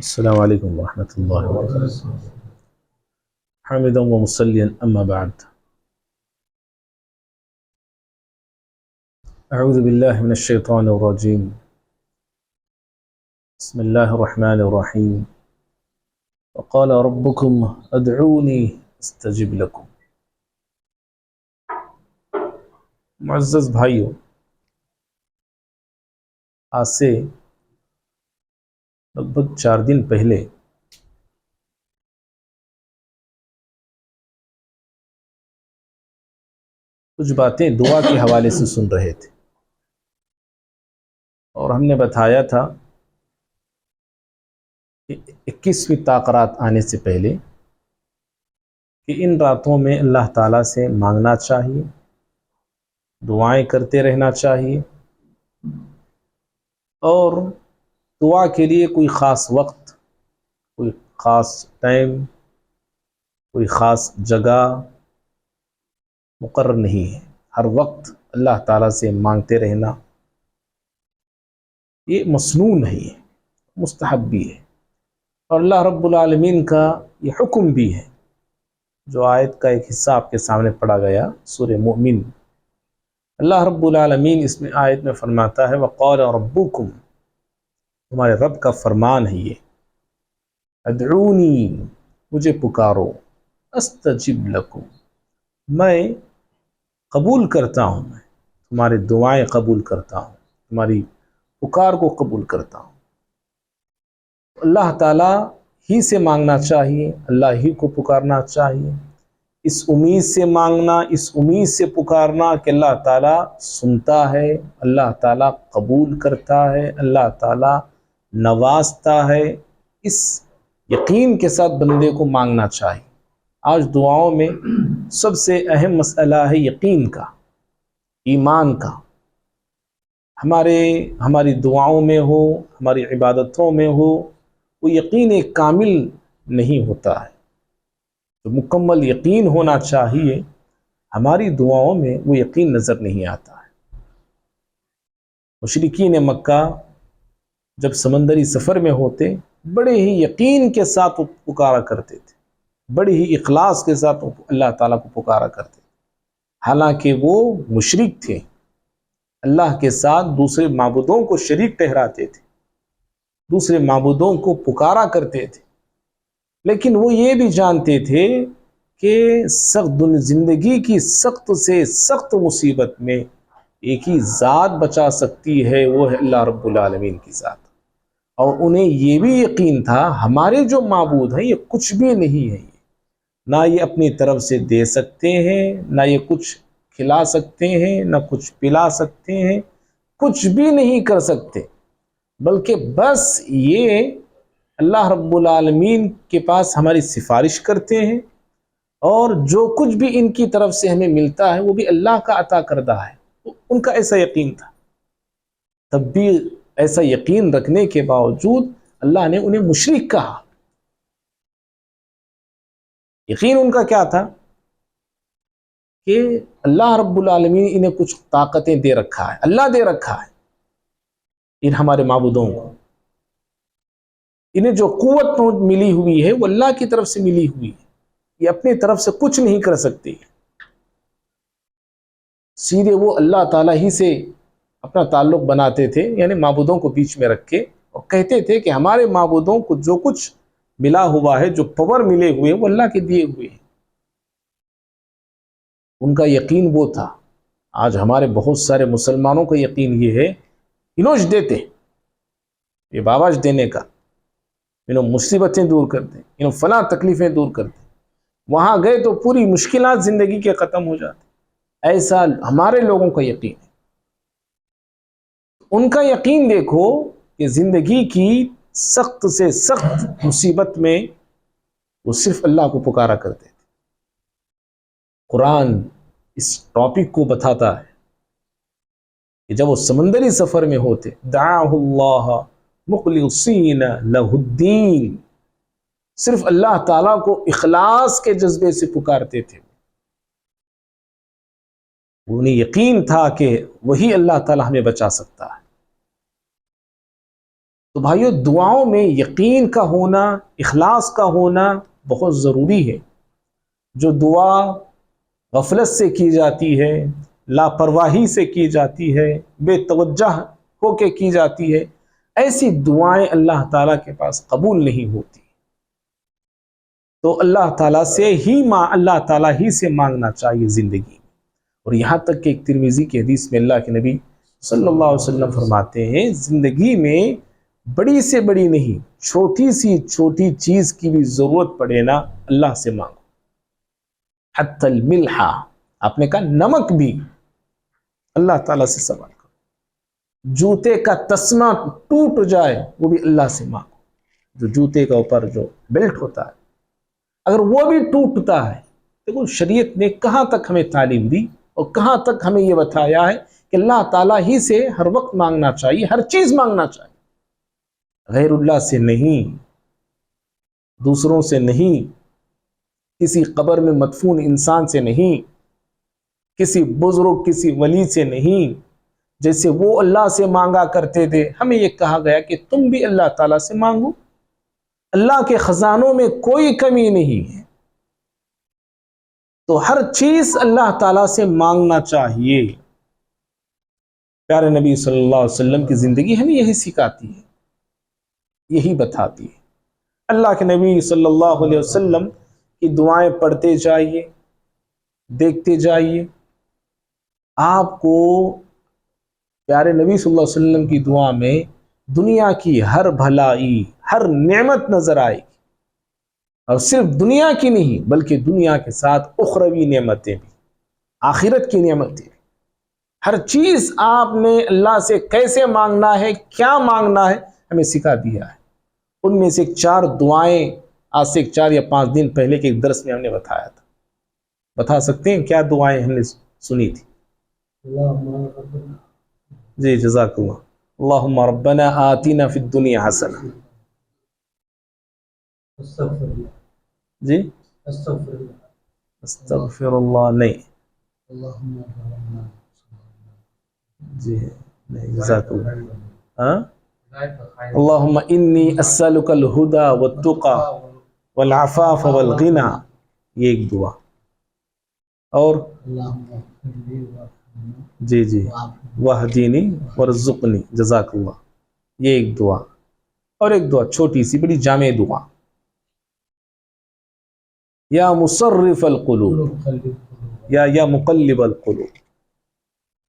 السلام عليكم ورحمة الله وبركاته. حامدا ومصليا أما بعد. أعوذ بالله من الشيطان الرجيم. بسم الله الرحمن الرحيم. وقال ربكم ادعوني استجب لكم. معزز بھائیو، آج سے لگ بھگ 4 دن پہلے کچھ باتیں دعا کے حوالے سے سن رہے تھے، اور ہم نے بتایا تھا کہ 21ویں طاقرات آنے سے پہلے کہ ان راتوں میں اللہ تعالیٰ سے مانگنا چاہیے، دعائیں کرتے رہنا چاہیے، اور دعا کے لیے کوئی خاص وقت، کوئی خاص ٹائم، کوئی خاص جگہ مقرر نہیں ہے۔ ہر وقت اللہ تعالیٰ سے مانگتے رہنا یہ مسنون ہے، مستحب بھی ہے، اور اللہ رب العالمین کا یہ حکم بھی ہے، جو آیت کا ایک حصہ آپ کے سامنے پڑھا گیا سورہ مومن۔ اللہ رب العالمین اس میں آیت میں فرماتا ہے وَقَالَ رَبُّكُمْ، تمہارے رب کا فرمان ہے یہ، ادعونی، مجھے پکارو، استجب لکم، میں قبول کرتا ہوں، میں تمہاری دعائیں قبول کرتا ہوں، تمہاری پکار کو قبول کرتا ہوں۔ اللہ تعالیٰ ہی سے مانگنا چاہیے، اللہ ہی کو پکارنا چاہیے، اس امید سے مانگنا، اس امید سے پکارنا کہ اللہ تعالیٰ سنتا ہے، اللہ تعالیٰ قبول کرتا ہے، اللہ تعالیٰ نوازتا ہے، اس یقین کے ساتھ بندے کو مانگنا چاہیے۔ آج دعاؤں میں سب سے اہم مسئلہ ہے یقین کا، ایمان کا۔ ہماری دعاؤں میں ہو، ہماری عبادتوں میں ہو، وہ یقین کامل نہیں ہوتا ہے۔ تو مکمل یقین ہونا چاہیے، ہماری دعاؤں میں وہ یقین نظر نہیں آتا ہے۔ مشرکین مکہ جب سمندری سفر میں ہوتے، بڑے ہی یقین کے ساتھ پکارا کرتے تھے، بڑی ہی اخلاص کے ساتھ اللہ تعالیٰ کو پکارا کرتے تھے، حالانکہ وہ مشرک تھے، اللہ کے ساتھ دوسرے معبودوں کو شریک ٹھہراتے تھے، دوسرے معبودوں کو پکارا کرتے تھے، لیکن وہ یہ بھی جانتے تھے کہ زندگی کی سخت سے سخت مصیبت میں ایک ہی ذات بچا سکتی ہے، وہ ہے اللہ رب العالمین کی ذات۔ اور انہیں یہ بھی یقین تھا ہمارے جو معبود ہیں یہ کچھ بھی نہیں ہے، نہ یہ اپنی طرف سے دے سکتے ہیں، نہ یہ کچھ کھلا سکتے ہیں، نہ کچھ پلا سکتے ہیں، کچھ بھی نہیں کر سکتے، بلکہ بس یہ اللہ رب العالمین کے پاس ہماری سفارش کرتے ہیں، اور جو کچھ بھی ان کی طرف سے ہمیں ملتا ہے وہ بھی اللہ کا عطا کردہ ہے۔ ان کا ایسا یقین تھا، تب بھی ایسا یقین رکھنے کے باوجود اللہ نے انہیں مشرک کہا۔ یقین ان کا کیا تھا کہ اللہ رب العالمین انہیں کچھ طاقتیں دے رکھا ہے، اللہ دے رکھا ہے ان ہمارے معبودوں کو، انہیں جو قوت ملی ہوئی ہے وہ اللہ کی طرف سے ملی ہوئی ہے، یہ اپنی طرف سے کچھ نہیں کر سکتی، سیدھے وہ اللہ تعالیٰ ہی سے اپنا تعلق بناتے تھے، یعنی معبودوں کو بیچ میں رکھ کے، اور کہتے تھے کہ ہمارے معبودوں کو جو کچھ ملا ہوا ہے، جو پاور ملے ہوئے وہ اللہ کے دیے ہوئے ہیں۔ ان کا یقین وہ تھا۔ آج ہمارے بہت سارے مسلمانوں کا یقین یہ ہے، انوش دیتے، یہ باباج دینے کا، انہوں مصیبتیں دور کرتے، انہوں فلاں تکلیفیں دور کرتے، وہاں گئے تو پوری مشکلات زندگی کے ختم ہو جاتے۔ ایسا ہمارے لوگوں کا یقین ہے۔ ان کا یقین دیکھو کہ زندگی کی سخت سے سخت مصیبت میں وہ صرف اللہ کو پکارا کرتے تھے۔ قرآن اس ٹاپک کو بتاتا ہے کہ جب وہ سمندری سفر میں ہوتے، دعاہ اللہ مخلصین لہ الدین، صرف اللہ تعالیٰ کو اخلاص کے جذبے سے پکارتے تھے۔ انہیں یقین تھا کہ وہی اللہ تعالیٰ ہمیں بچا سکتا ہے۔ تو بھائیو دعاؤں میں یقین کا ہونا، اخلاص کا ہونا بہت ضروری ہے۔ جو دعا غفلت سے کی جاتی ہے، لاپرواہی سے کی جاتی ہے، بے توجہ ہو کے کی جاتی ہے، ایسی دعائیں اللہ تعالیٰ کے پاس قبول نہیں ہوتی۔ تو اللہ تعالیٰ ہی سے مانگنا چاہیے زندگی۔ اور یہاں تک کہ ایک ترمذی کی حدیث میں اللہ کے نبی صلی اللہ علیہ وسلم فرماتے ہیں، زندگی میں بڑی سے بڑی نہیں، چھوٹی سی چھوٹی چیز کی بھی ضرورت پڑے نا، اللہ سے مانگو۔ حتی الملح، آپ نے کہا نمک بھی اللہ تعالیٰ سے سوال کرو۔ جوتے کا تسمہ ٹوٹ جائے وہ بھی اللہ سے مانگو۔ جو جوتے کا اوپر جو بیلٹ ہوتا ہے اگر وہ بھی ٹوٹتا ہے، دیکھو شریعت نے کہاں تک ہمیں تعلیم دی اور کہاں تک ہمیں یہ بتایا ہے کہ اللہ تعالیٰ ہی سے ہر وقت مانگنا چاہیے، ہر چیز مانگنا چاہیے، غیر اللہ سے نہیں، دوسروں سے نہیں، کسی قبر میں مدفون انسان سے نہیں، کسی بزرگ کسی ولی سے نہیں۔ جیسے وہ اللہ سے مانگا کرتے تھے، ہمیں یہ کہا گیا کہ تم بھی اللہ تعالیٰ سے مانگو۔ اللہ کے خزانوں میں کوئی کمی نہیں ہے، تو ہر چیز اللہ تعالیٰ سے مانگنا چاہیے۔ پیارے نبی صلی اللہ علیہ وسلم کی زندگی ہمیں یہی سکھاتی ہے، یہی بتاتی ہے۔ اللہ کے نبی صلی اللہ علیہ وسلم کی دعائیں پڑھتے جائیے، دیکھتے جائیے، آپ کو پیارے نبی صلی اللہ علیہ وسلم کی دعا میں دنیا کی ہر بھلائی، ہر نعمت نظر آئے گی، اور صرف دنیا کی نہیں بلکہ دنیا کے ساتھ اخروی نعمتیں بھی، آخرت کی نعمتیں بھی۔ ہر چیز آپ نے اللہ سے کیسے مانگنا ہے، کیا مانگنا ہے، ہمیں سکھا دیا ہے۔ ان میں سے 4 دعائیں آج سے 4 یا 5 دن پہلے کے ایک درس میں ہم نے بتایا تھا۔ بتا سکتے ہیں کیا دعائیں ہم نے سنی تھی؟ جی جزاک اللہ۔ اللہم ربنا آتنا فی الدنیا حسنہ، جی استغفر اللہ نہیں، جی نہیں، جزاک اللہ۔ ہاں، اللہم انی اسألک الہدی والتقی والعفاف والغنی، یہ ایک دعا۔ اور جی جی واہدینی وارزقنی، جزاک اللہ، یہ ایک دعا۔ اور ایک دعا چھوٹی سی بڑی جامع دعا، یا مصرف القلوب، یا مقلب القلوب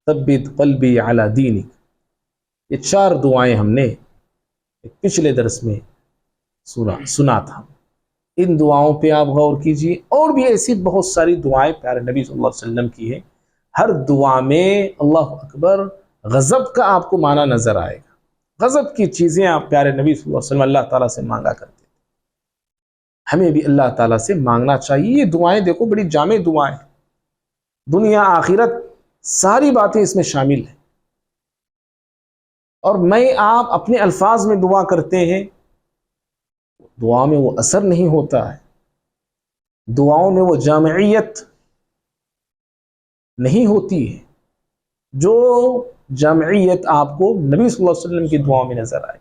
ثبت قلبی علی دینک۔ یہ 4 دعائیں ہم نے پچھلے درس میں سنا تھا۔ ان دعاؤں پہ آپ غور کیجئے، اور بھی ایسی بہت ساری دعائیں پیارے نبی صلی اللہ علیہ وسلم کی ہیں۔ ہر دعا میں اللہ اکبر غضب کا آپ کو معنی نظر آئے گا، غضب کی چیزیں آپ پیارے نبی صلی اللہ علیہ وسلم اللہ تعالیٰ سے مانگا کرتے تھے۔ ہمیں بھی اللہ تعالیٰ سے مانگنا چاہیے۔ یہ دعائیں دیکھو بڑی جامع دعائیں، دنیا آخرت ساری باتیں اس میں شامل ہیں۔ اور میں آپ اپنے الفاظ میں دعا کرتے ہیں، دعا میں وہ اثر نہیں ہوتا ہے، دعاؤں میں وہ جامعیت نہیں ہوتی ہے جو جامعیت آپ کو نبی صلی اللہ علیہ وسلم کی دعاؤں میں نظر آئے۔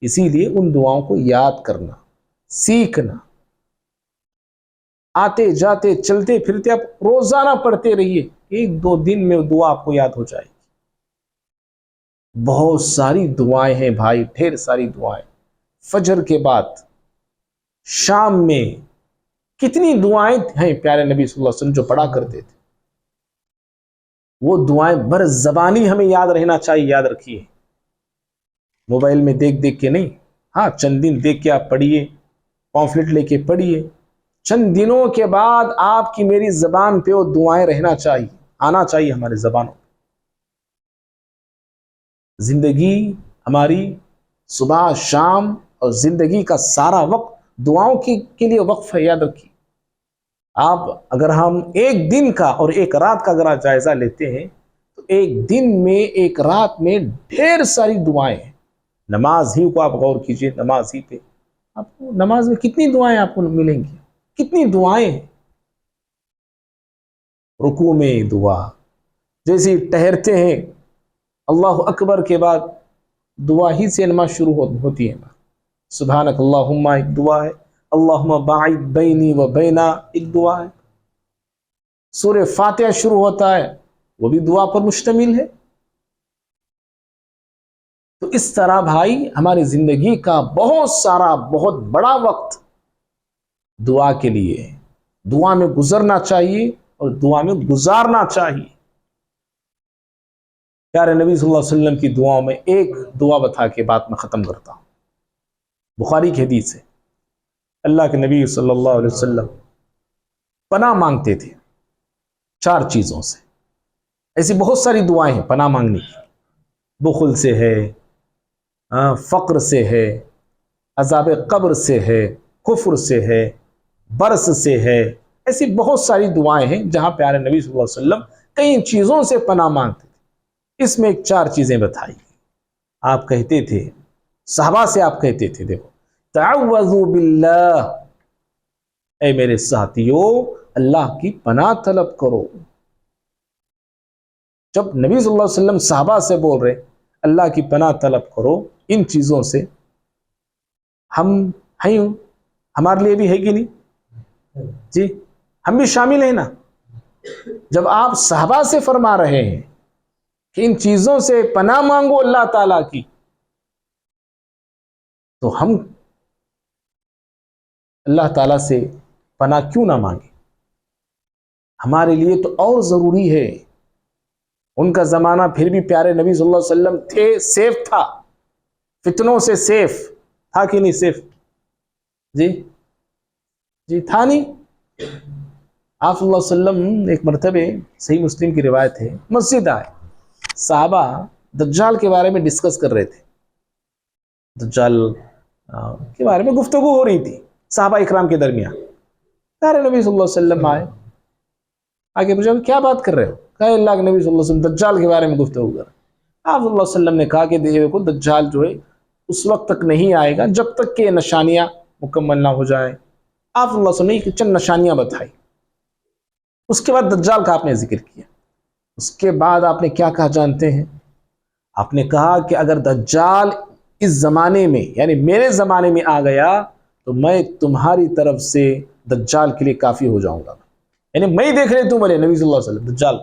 اسی لیے ان دعاؤں کو یاد کرنا، سیکھنا، آتے جاتے چلتے پھرتے آپ روزانہ پڑھتے رہیے، 1-2 دن میں دعا آپ کو یاد ہو جائے گی۔ بہت ساری دعائیں ہیں بھائی، ڈھیر ساری دعائیں۔ فجر کے بعد، شام میں کتنی دعائیں ہیں پیارے نبی صلی اللہ علیہ وسلم جو پڑھا کرتے تھے۔ وہ دعائیں بر زبانی ہمیں یاد رہنا چاہیے، یاد رکھیے، موبائل میں دیکھ دیکھ کے نہیں۔ ہاں چند دن دیکھ کے آپ پڑھیے، پامفلٹ لے کے پڑھیے، چند دنوں کے بعد آپ کی میری زبان پہ وہ دعائیں رہنا چاہیے، آنا چاہیے ہمارے زبانوں۔ زندگی ہماری صبح شام اور زندگی کا سارا وقت دعاؤں کے لیے وقف ہے، یاد رکھیے۔ آپ اگر ہم ایک دن کا اور ایک رات کا اگر جائزہ لیتے ہیں تو ایک دن میں ایک رات میں ڈھیر ساری دعائیں ہیں۔ نماز ہی کو آپ غور کیجئے، نماز ہی پہ آپ کو نماز میں کتنی دعائیں آپ کو ملیں گی، کتنی دعائیں ہیں۔ رکوع میں دعا، جیسے ٹہرتے ہیں اللہ اکبر کے بعد دعا ہی سے نماز شروع ہوتی ہے. سبحانک اللہم ایک دعا ہے، اللہم باعد بینی و بینا ایک دعا ہے. سورہ فاتحہ شروع ہوتا ہے، وہ بھی دعا پر مشتمل ہے. تو اس طرح بھائی ہماری زندگی کا بہت سارا بہت بڑا وقت دعا کے لیے ہے. دعا میں گزرنا چاہیے اور دعا میں گزارنا چاہیے. پیارے نبی صلی اللہ علیہ وسلم کی دعاؤں میں ایک دعا بتا کے بات میں ختم کرتا ہوں. بخاری کی حدیث ہے، اللہ کے نبی صلی اللہ علیہ وسلم پناہ مانگتے تھے 4 چیزوں سے. ایسی بہت ساری دعائیں ہیں پناہ مانگنے کی. بخل سے ہے، فقر سے ہے، عذاب قبر سے ہے، کفر سے ہے، برس سے ہے. ایسی بہت ساری دعائیں ہیں جہاں پیارے نبی صلی اللہ علیہ وسلم کئی چیزوں سے پناہ مانگتے تھے. اس میں ایک 4 چیزیں بتائی. آپ کہتے تھے، صحابہ سے آپ کہتے تھے، دیکھو تعوذوا باللہ، اے میرے ساتھیو اللہ کی پناہ طلب کرو. جب نبی صلی اللہ علیہ وسلم صحابہ سے بول رہے اللہ کی پناہ طلب کرو ان چیزوں سے، ہم ہیں، ہمارے لیے بھی ہے کہ نہیں جی؟ ہم بھی شامل ہیں نا. جب آپ صحابہ سے فرما رہے ہیں کہ ان چیزوں سے پناہ مانگو اللہ تعالیٰ کی، تو ہم اللہ تعالیٰ سے پناہ کیوں نہ مانگیں؟ ہمارے لیے تو اور ضروری ہے. ان کا زمانہ پھر بھی پیارے نبی صلی اللہ علیہ وسلم تھے، سیف تھا، فتنوں سے سیف تھا کہ نہیں سیف جی تھا نہیں. آپ صلی اللہ علیہ وسلم ایک مرتبہ، صحیح مسلم کی روایت ہے، مسجد آئے، صحابہ دجال کے بارے میں ڈسکس کر رہے تھے. دجال کے بارے میں گفتگو ہو رہی تھی صحابہ اکرام کے درمیان. پیارے نبی صلی اللہ علیہ وسلم آئے، آگے پوچھا کیا بات کر رہے ہو؟ کہا اللہ کے نبی صلی اللہ علیہ وسلم دجال کے بارے میں گفتگو کر رہے. آپ صلی اللہ علیہ وسلم نے کہا کہ دیکھو دجال جو ہے اس وقت تک نہیں آئے گا جب تک کہ نشانیاں مکمل نہ ہو جائیں. آپ صلی اللہ علیہ وسلم نے چند نشانیاں بتائی. اس کے بعد دجال کا آپ نے ذکر کیا. اس کے بعد آپ نے کیا کہا جانتے ہیں؟ آپ نے کہا کہ اگر دجال اس زمانے میں یعنی میرے زمانے میں آ گیا تو میں تمہاری طرف سے دجال کے لیے کافی ہو جاؤں گا. یعنی میں دیکھ رہے تم بولے نبی صلی اللہ علیہ وسلم دجال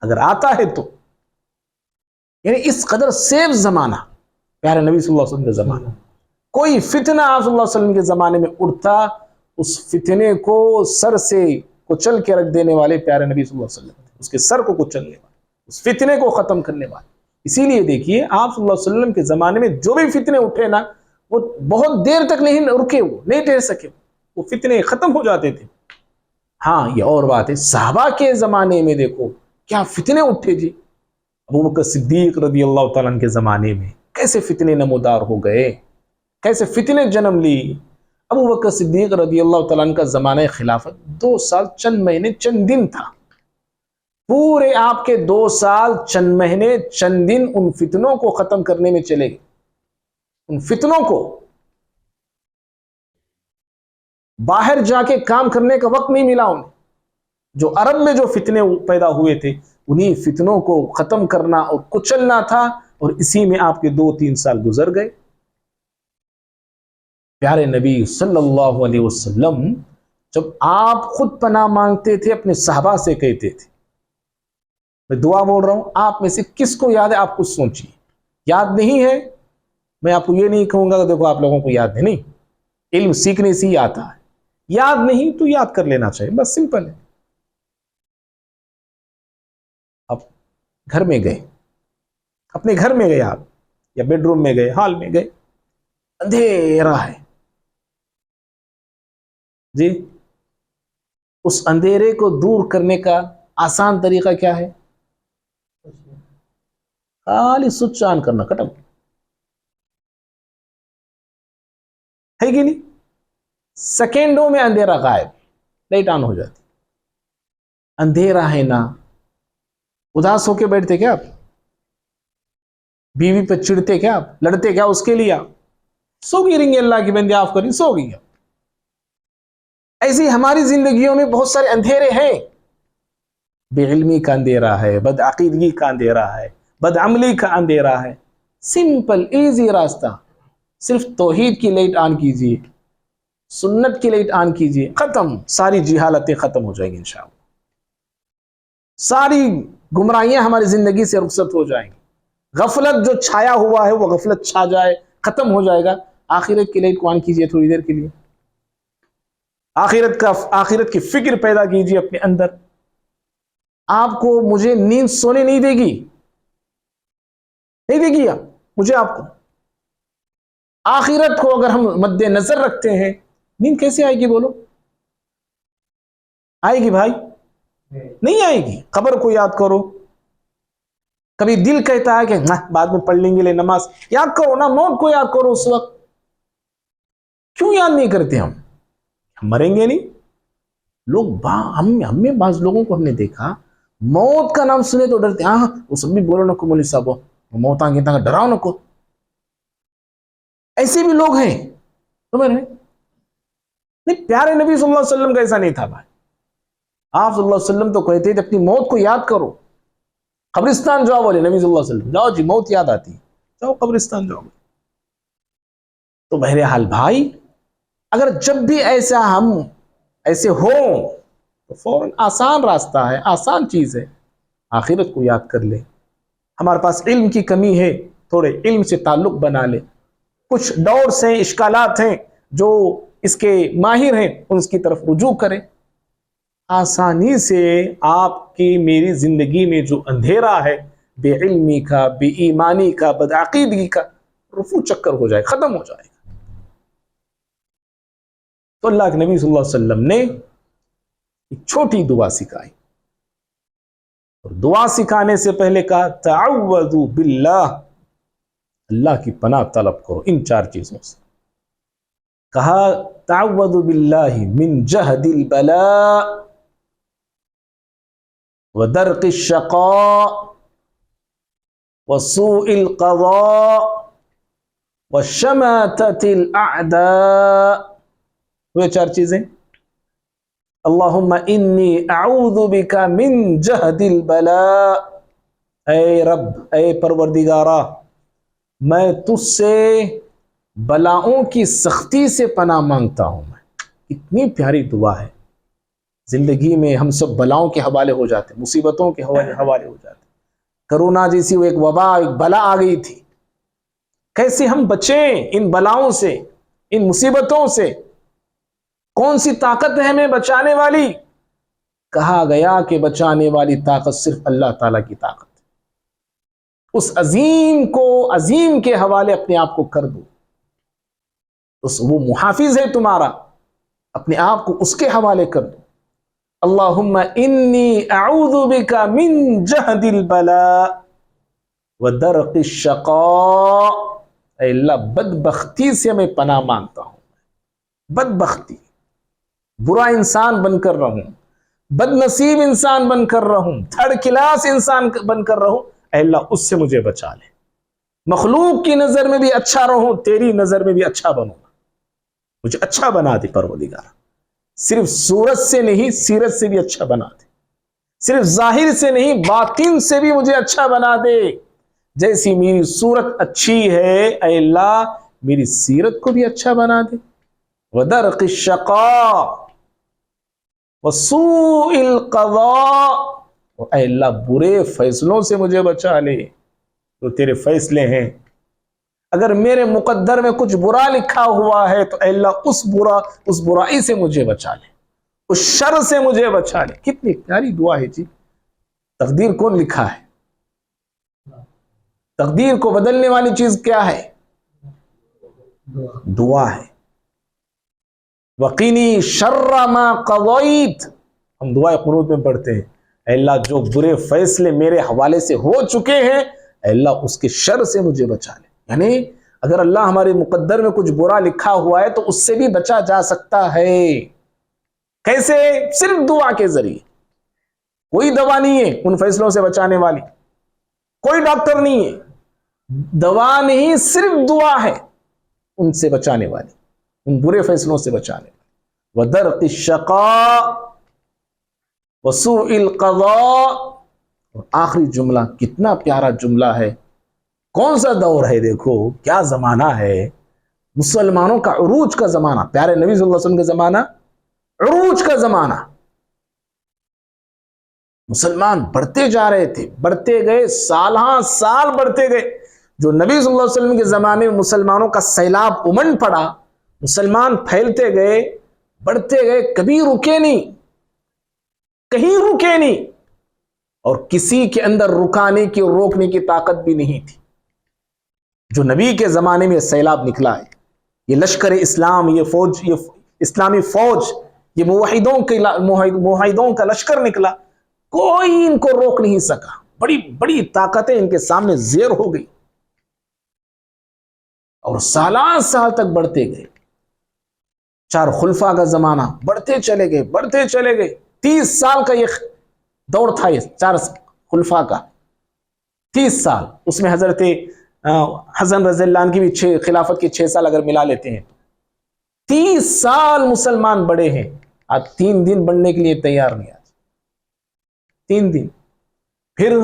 اگر آتا ہے تو، یعنی اس قدر سیف زمانہ پیارے نبی صلی اللہ علیہ وسلم کے زمانہ. کوئی فتنہ آپ صلی اللہ علیہ وسلم کے زمانے میں اٹھتا، اس فتنے کو سر سے کچل کے رکھ دینے والے پیارے نبی صلی اللہ علیہ وسلم، اس کے سر کو کچلنے والے، اس فتنے کو ختم کرنے والے. اسی لیے دیکھیے آپ صلی اللہ علیہ وسلم کے زمانے میں جو بھی فتنے اٹھے نا، وہ بہت دیر تک نہیں رکے، وہ نہیں ٹھہر سکے، وہ فتنے ختم ہو جاتے تھے. ہاں یہ اور بات ہے، صحابہ کے زمانے میں دیکھو کیا فتنے اٹھے جی. ابوبکر صدیق رضی اللہ تعالیٰ عنہ کے زمانے میں کیسے فتنے نمودار ہو گئے، کیسے فتنے جنم لی. ابوبکر صدیق رضی اللہ تعالیٰ عنہ کا زمانہ خلافت 2 سال چند مہینے چند دن تھا. پورے آپ کے 2 سال چند مہینے چند دن ان فتنوں کو ختم کرنے میں چلے گئے. ان فتنوں کو باہر جا کے کام کرنے کا وقت نہیں ملا انہیں. جو عرب میں جو فتنے پیدا ہوئے تھے انہی فتنوں کو ختم کرنا اور کچلنا تھا، اور اسی میں آپ کے 2-3 سال گزر گئے. پیارے نبی صلی اللہ علیہ وسلم جب آپ خود پناہ مانگتے تھے اپنے صحابہ سے کہتے تھے، میں دعا بول رہا ہوں، آپ میں سے کس کو یاد ہے؟ آپ کچھ سوچیے. یاد نہیں ہے میں آپ کو یہ نہیں کہوں گا کہ دیکھو آپ لوگوں کو یاد ہے، نہیں، علم سیکھنے سے ہی آتا ہے. یاد نہیں تو یاد کر لینا چاہیے، بس سمپل ہے. آپ گھر میں گئے، اپنے گھر میں گئے آپ، یا بیڈ روم میں گئے، ہال میں گئے، اندھیرا ہے جی. اس اندھیرے کو دور کرنے کا آسان طریقہ کیا ہے؟ خالی سوئچ آن کرنا، ختم ہے کہ نہیں؟ سیکنڈوں میں اندھیرا غائب، لائٹ آن ہو جاتی. اندھیرا ہے نا، اداس ہو کے بیٹھتے کیا آپ؟ بیوی پہ چڑھتے کیا آپ؟ لڑتے کیا اس کے لیے؟ آپ سو گئی رہیں گے، اللہ کی بندی آف کری سو گئی. ایسی ہماری زندگیوں میں بہت سارے اندھیرے ہیں. بے علمی کا اندھیرا ہے، بدعقیدگی کا اندھیرا ہے، بدعملی کا اندھیرا ہے. سمپل ایزی راستہ، صرف توحید کی لائٹ آن کیجیے، سنت کی لائٹ آن کیجیے، ختم، ساری جہالتیں ختم ہو جائیں گی انشاءاللہ، ساری گمراہیاں ہماری زندگی سے رخصت ہو جائیں گی، غفلت جو چھایا ہوا ہے وہ غفلت چھا جائے، ختم ہو جائے گا۔ آخرت کی لائٹ کو آن کیجیے تھوڑی دیر کے لیے، آخرت کی فکر پیدا کیجیے اپنے اندر، آپ کو مجھے نیند سونے نہیں دے گی، نہیں دے گی مجھے آپ کو۔ آخرت کو اگر ہم مد نظر رکھتے ہیں، نیند کیسے آئے گی بولو؟ آئے گی بھائی؟ نہیں آئے گی۔ قبر کو یاد کرو، کبھی دل کہتا ہے کہ بعد میں پڑھ لیں گے، لے نماز، یاد کرو نا، موت کو یاد کرو اس وقت۔ کیوں یاد نہیں کرتے ہم مریں گے نہیں؟ لوگ ہم میں بعض لوگوں کو ہم نے دیکھا موت کا نام سنے تو ڈرتے، ہاں وہ سب بھی بولو نکو مولوی صاحب، موت آگے تک ڈراؤ نکو، ایسے بھی لوگ ہیں سمجھ رہے؟ نہیں، پیارے نبی صلی اللہ علیہ وسلم کا ایسا نہیں تھا بھائی، آپ صلی اللہ علیہ وسلم تو کہتے تھے اپنی موت کو یاد کرو، قبرستان جاؤ، بولے نبی صلی اللہ علیہ وسلم، جاؤ جی موت یاد آتی، جاؤ قبرستان جاؤ۔ تو بہرحال بھائی، اگر جب بھی ہم ایسے ہوں تو فوراً آسان راستہ ہے، آسان چیز ہے، آخرت کو یاد کر لے۔ ہمارے پاس علم کی کمی ہے، تھوڑے علم سے تعلق بنا لے، کچھ ڈاؤٹس ہیں، اشکالات ہیں، جو اس کے ماہر ہیں ان کی طرف رجوع کریں، آسانی سے آپ کی میری زندگی میں جو اندھیرا ہے بے علمی کا، بے ایمانی کا، بدعقیدگی کا، رفو چکر ہو جائے، ختم ہو جائے گا۔ تو اللہ کے نبی صلی اللہ علیہ وسلم نے ایک چھوٹی دعا سکھائی، اور دعا سکھانے سے پہلے کہا تعوذوا باللہ، اللہ کی پناہ طلب کرو ان 4 چیزوں سے۔ کہا تعوذوا باللہ من جہد البلاء ودرق الشقاء وسوء القضاء وشماتة الاعداء۔ وہ 4 چیزیں، اللہم انی اعوذ بک من جہد البلاء، اے رب، اے پروردگارہ، میں تجھ سے بلاؤں کی سختی سے پناہ مانگتا ہوں۔ اتنی پیاری دعا ہے۔ زندگی میں ہم سب بلاؤں کے حوالے ہو جاتے، مصیبتوں کے حوالے ہو جاتے، کرونا جیسی وہ ایک وبا، ایک بلا آ گئی تھی، کیسے ہم بچیں ان بلاؤں سے، ان مصیبتوں سے؟ کون سی طاقت ہے ہمیں بچانے والی؟ کہا گیا کہ بچانے والی طاقت صرف اللہ تعالیٰ کی طاقت ہے۔ اس عظیم کے حوالے اپنے آپ کو کر دو، وہ محافظ ہے تمہارا، اپنے آپ کو اس کے حوالے کر دو۔ اللہم انی اعوذ بک من جہد البلاء ودرق الشقاء، اے اللہ بدبختی سے میں پناہ مانگتا ہوں، بدبختی، برا انسان بن کر رہوں، بد نصیب انسان بن کر رہوں، تھرڈ کلاس انسان بن کر رہوں، اے اللہ اس سے مجھے بچا لے۔ مخلوق کی نظر میں بھی اچھا رہوں، تیری نظر میں بھی اچھا بنوں، مجھے اچھا بنا دے پروردگار، صرف صورت سے نہیں سیرت سے بھی اچھا بنا دے، صرف ظاہر سے نہیں باطن سے بھی مجھے اچھا بنا دے۔ جیسی میری صورت اچھی ہے اے اللہ میری سیرت کو بھی اچھا بنا دے۔ وَدَرْقِ الشَّقَاء وَسُوءِ الْقَضَاء، اے اللہ برے فیصلوں سے مجھے بچا لے، جو تیرے فیصلے ہیں، اگر میرے مقدر میں کچھ برا لکھا ہوا ہے تو اے اللہ اس برائی سے مجھے بچا لے، اس شر سے مجھے بچا لے۔ کتنی پیاری دعا ہے جی۔ تقدیر کون لکھا ہے؟ تقدیر کو بدلنے والی چیز کیا ہے؟ دعا ہے۔ وقینی شر ما قضیت، ہم دعائے قنوت میں پڑھتے ہیں، اے اللہ جو برے فیصلے میرے حوالے سے ہو چکے ہیں اے اللہ اس کے شر سے مجھے بچا لے۔ یعنی اگر اللہ ہمارے مقدر میں کچھ برا لکھا ہوا ہے تو اس سے بھی بچا جا سکتا ہے۔ کیسے؟ صرف دعا کے ذریعے۔ کوئی دوا نہیں ہے ان فیصلوں سے بچانے والی، کوئی ڈاکٹر نہیں ہے، دوا نہیں، صرف دعا ہے ان سے بچانے والی، ان برے فیصلوں سے بچانے والی۔ وَدَرْقِ الشَّقَاء وَسُوءِ الْقَضَاء، اور آخری جملہ کتنا پیارا جملہ ہے، کون سا دور ہے، دیکھو کیا زمانہ ہے، مسلمانوں کا عروج کا زمانہ، پیارے نبی صلی اللہ علیہ وسلم کا زمانہ، عروج کا زمانہ. مسلمان بڑھتے جا رہے تھے، بڑھتے گئے، سالہ سال بڑھتے گئے. جو نبی صلی اللہ علیہ وسلم کے زمانے میں مسلمانوں کا سیلاب امنڈ پڑا، مسلمان پھیلتے گئے، بڑھتے گئے، کبھی رکے نہیں، کہیں رکے نہیں، اور کسی کے اندر رکانے کی، روکنے کی طاقت بھی نہیں تھی. جو نبی کے زمانے میں سیلاب نکلا ہے، یہ لشکر اسلام، یہ فوج، یہ اسلامی فوج، یہ موحدوں کا لشکر نکلا، کوئی ان کو روک نہیں سکا. بڑی بڑی طاقتیں ان کے سامنے زیر ہو گئی، اور سالان سال تک بڑھتے گئے. 4 خلفاء کا زمانہ، بڑھتے چلے گئے، بڑھتے چلے گئے. 30 سال کا یہ دور تھا، یہ 4 خلفاء کا 30 سال. اس میں حضرت حسن رضی اللہ عنہ کی بھی خلافت کے 6 سال اگر ملا لیتے ہیں، 30 سال مسلمان بڑے ہیں. آج 3 دن بڑھنے کے لیے تیار نہیں. آج 3 دن. پھر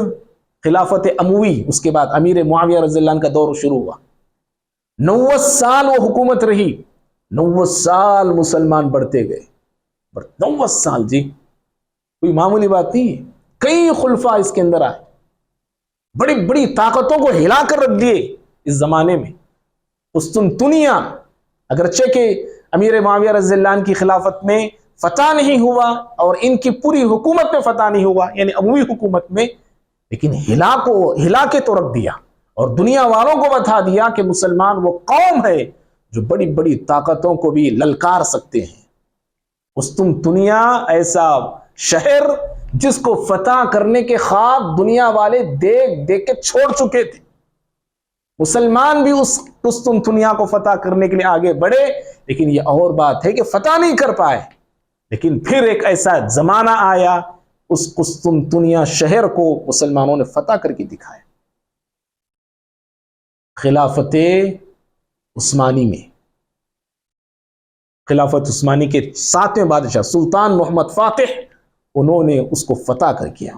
خلافت اموی، اس کے بعد امیر معاویہ رضی اللہ عنہ کا دور شروع ہوا. 90 سال وہ حکومت رہی. 90 سال مسلمان بڑھتے گئے. 90 سال جی کوئی معمولی بات نہیں ہے. کئی خلفاء اس کے اندر آئے، بڑی بڑی طاقتوں کو ہلا کر رکھ دیے. اس زمانے میں قسطنطنیہ، اگرچہ کہ امیر معاویہ رضی اللہ عنہ کی خلافت میں فتح نہیں ہوا، اور ان کی پوری حکومت میں فتح نہیں ہوا، یعنی اموی حکومت میں، لیکن ہلا کے تو رکھ دیا، اور دنیا والوں کو بتا دیا کہ مسلمان وہ قوم ہے جو بڑی بڑی طاقتوں کو بھی للکار سکتے ہیں. قسطنطنیہ ایسا شہر جس کو فتح کرنے کے خواب دنیا والے دیکھ دیکھ کے چھوڑ چکے تھے. مسلمان بھی اس قسطنطنیہ کو فتح کرنے کے لیے آگے بڑھے، لیکن یہ اور بات ہے کہ فتح نہیں کر پائے. لیکن پھر ایک ایسا زمانہ آیا، اس قسطنطنیہ شہر کو مسلمانوں نے فتح کر کے دکھایا. خلافت عثمانی میں، خلافت عثمانی کے 7ویں بادشاہ سلطان محمد فاتح، انہوں نے اس کو فتح کر کیا.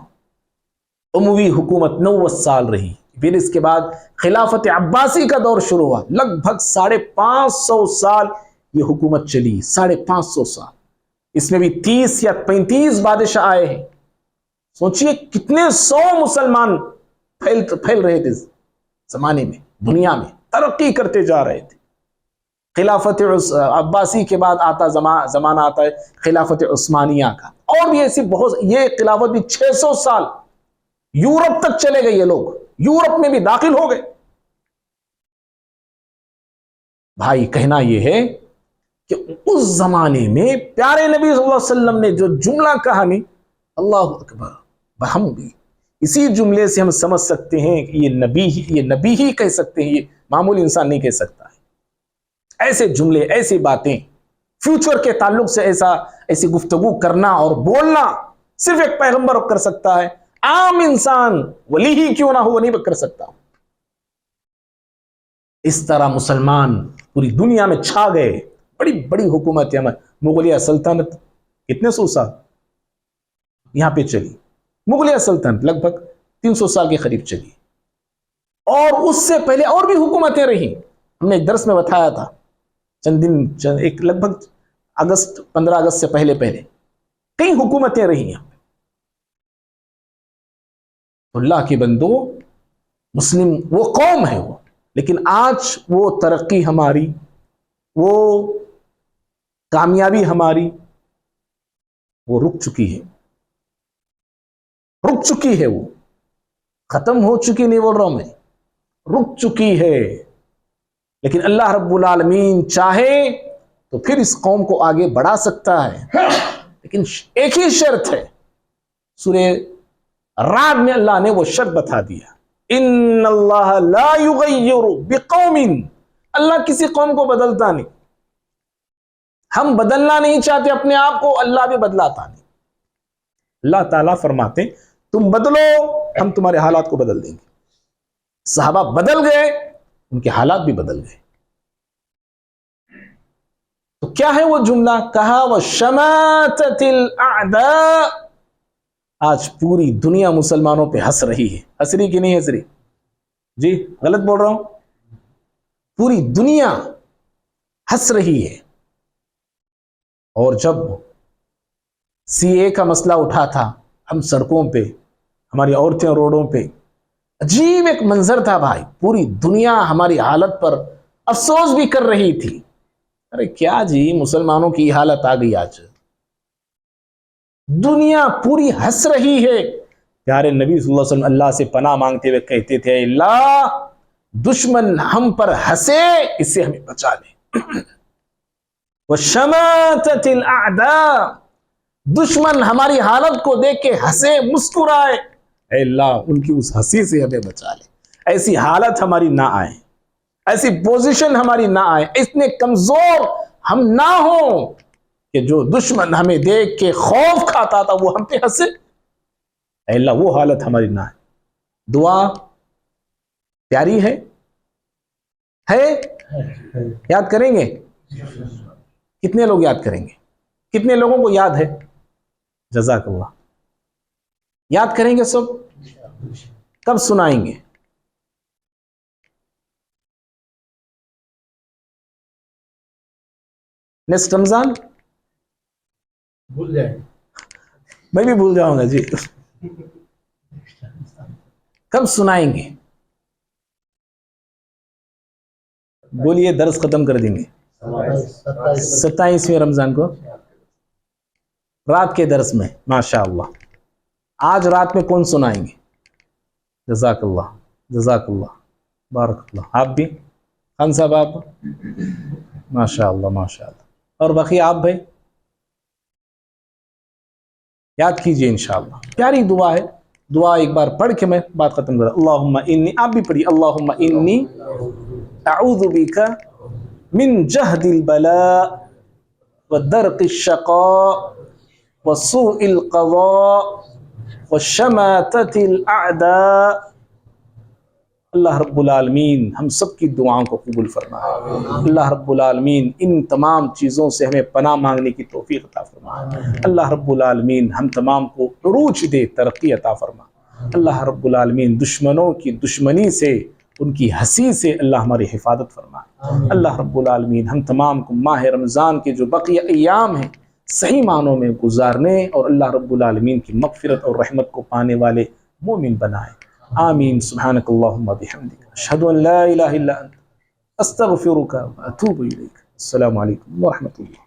اموی حکومت 90 سال رہی. پھر اس کے بعد خلافت عباسی کا دور شروع ہوا. لگ بھگ 550 سال یہ حکومت چلی. 550 سال. اس میں بھی 30 یا 35 بادشاہ آئے ہیں. سوچئے کتنے 100 مسلمان پھیل رہے تھے زمانے میں، دنیا میں ترقی کرتے جا رہے تھے. خلافت عباسی کے بعد زمانہ آتا ہے خلافت عثمانیہ کا. اور بھی ایسی بہت، یہ خلافت بھی 600 سال یورپ تک چلے گئے. یہ لوگ یورپ میں بھی داخل ہو گئے. بھائی کہنا یہ ہے کہ اس زمانے میں پیارے نبی صلی اللہ علیہ وسلم نے جو جملہ کہا نہیں، اللہ اکبر، ہم بھی اسی جملے سے ہم سمجھ سکتے ہیں کہ یہ نبی ہی کہہ سکتے ہیں، یہ معمولی انسان نہیں کہہ سکتا ہے. ایسے جملے، ایسی باتیں، فیوچر کے تعلق سے ایسی گفتگو کرنا اور بولنا صرف ایک پیغمبر کر سکتا ہے. عام انسان ولی ہی کیوں نہ ہو وہ نہیں کر سکتا. اس طرح مسلمان پوری دنیا میں چھا گئے. بڑی بڑی حکومت مغلیہ سلطنت کتنے 100 سال یہاں پہ چلی. مغلیہ سلطنت لگ بھگ 300 سال کے قریب چلی. اور اس سے پہلے اور بھی حکومتیں رہی. ہم نے ایک درس میں بتایا تھا ایک لگ بھگ 15 اگست سے پہلے کئی حکومتیں رہی ہیں. اللہ کی بندو، مسلم وہ قوم ہے وہ، لیکن آج وہ ترقی ہماری، وہ کامیابی ہماری، وہ رک چکی ہے. رک چکی ہے، وہ ختم ہو چکی نہیں بول رہا ہوں میں، رک چکی ہے. لیکن اللہ رب العالمین چاہے تو پھر اس قوم کو آگے بڑھا سکتا ہے. لیکن ایک ہی شرط ہے، سورہ رعد میں اللہ نے وہ شرط بتا دیا، ان اللہ لا یغیر بقوم، اللہ کسی قوم کو بدلتا نہیں. ہم بدلنا نہیں چاہتے اپنے آپ کو، اللہ بھی بدلاتا نہیں. اللہ تعالیٰ فرماتے تم بدلو، ہم تمہارے حالات کو بدل دیں گے. صحابہ بدل گئے، ان کے حالات بھی بدل گئے. تو کیا ہے وہ جملہ کہا، وَشَمَاتَتِ جی غلط بول رہا ہوں؟ پوری دنیا ہنس رہی ہے. اور جب سی اے کا مسئلہ اٹھا تھا، ہم سڑکوں پہ، ہماری عورتیں روڈوں پہ، عجیب ایک منظر تھا بھائی. پوری دنیا ہماری حالت پر افسوس بھی کر رہی تھی. ارے کیا جی مسلمانوں کی حالت آ گئی آج، دنیا پوری ہنس رہی ہے. پیارے نبی صلی اللہ علیہ وسلم اللہ سے پناہ مانگتے ہوئے کہتے تھے، اللہ دشمن ہم پر ہنسے، اس سے ہمیں بچا لے. وشماتت الاعداء، دشمن ہماری حالت کو دیکھ کے ہنسے مسکرائے، اے اللہ ان کی اس ہنسی سے ہمیں بچا لے. ایسی حالت ہماری نہ آئے، ایسی پوزیشن ہماری نہ آئے، اتنے کمزور ہم نہ ہوں کہ جو دشمن ہمیں دیکھ کے خوف کھاتا تھا وہ ہم پہ ہنسے. اے اللہ وہ حالت ہماری نہ آئے. دعا پیاری ہے، یاد کریں گے؟ کتنے لوگ یاد کریں گے؟ کتنے لوگوں کو یاد ہے؟ جزاک اللہ. یاد کریں گے سب؟ کب سنائیں گے؟ نیکسٹ رمضان؟ بھول جائیں. میں بھی بھول جاؤں گا جی. کب سنائیں گے؟ بولیے درس ختم کر دیں گے 27ویں رمضان کو رات کے درس میں. ماشاءاللہ. آج رات میں کون سنائیں گے؟ جزاک اللہ، جزاک اللہ، بارک اللہ. آپ بھی خان صاحب؟ آپ ماشاءاللہ ماشاءاللہ. اور باقی آپ بھائی یاد کیجئے انشاءاللہ. پیاری دعا ہے. دعا ایک بار پڑھ کے میں بات ختم کر. اللہم انی، آپ بھی پڑھیے، اللہم انی اعوذ بک من جہد البلاء ودرق الشقاء وسوء القضاء وشماتت الاعداء. اللہ رب العالمین ہم سب کی دعاؤں کو قبول فرمائے. اللہ رب العالمین ان تمام چیزوں سے ہمیں پناہ مانگنے کی توفیق عطا فرمائے. اللہ رب العالمین ہم تمام کو عروج دے، ترقی عطا فرمائے. اللہ رب العالمین دشمنوں کی دشمنی سے، ان کی ہنسی سے اللہ ہماری حفاظت فرمائے. اللہ رب العالمین ہم تمام کو ماہ رمضان کے جو بقیہ ایام ہیں صحیح معنوں میں گزارنے اور اللہ رب العالمین کی مغفرت اور رحمت کو پانے والے مومن بنائے. آمین. سبحانک اللہم بحمدک، اشہد ان لا الہ الا انت، استغفرک واتوب الیک. السلام علیکم ورحمۃ اللہ.